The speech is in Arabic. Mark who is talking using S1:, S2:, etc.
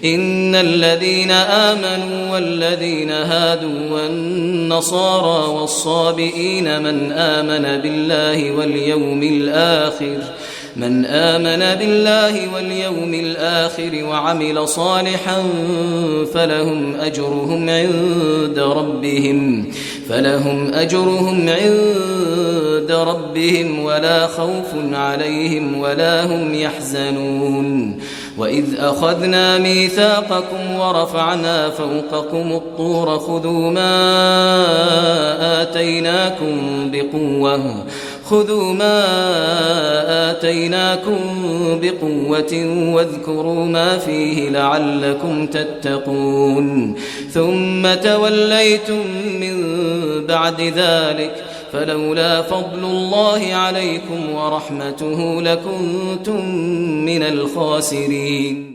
S1: إن الذين آمنوا والذين هادوا والنصارى والصابئين من آمن بالله واليوم الآخر وعمل صالحا فلهم أجرهم عند ربهم ولا خوف عليهم ولا هم يحزنون. وإذ أخذنا ميثاقكم ورفعنا فوقكم الطور خذوا ما آتيناكم بقوة واذكروا ما فيه لعلكم تتقون. ثم توليتم من بعد ذلك فلولا فضل الله عليكم ورحمته لكنتم من الخاسرين.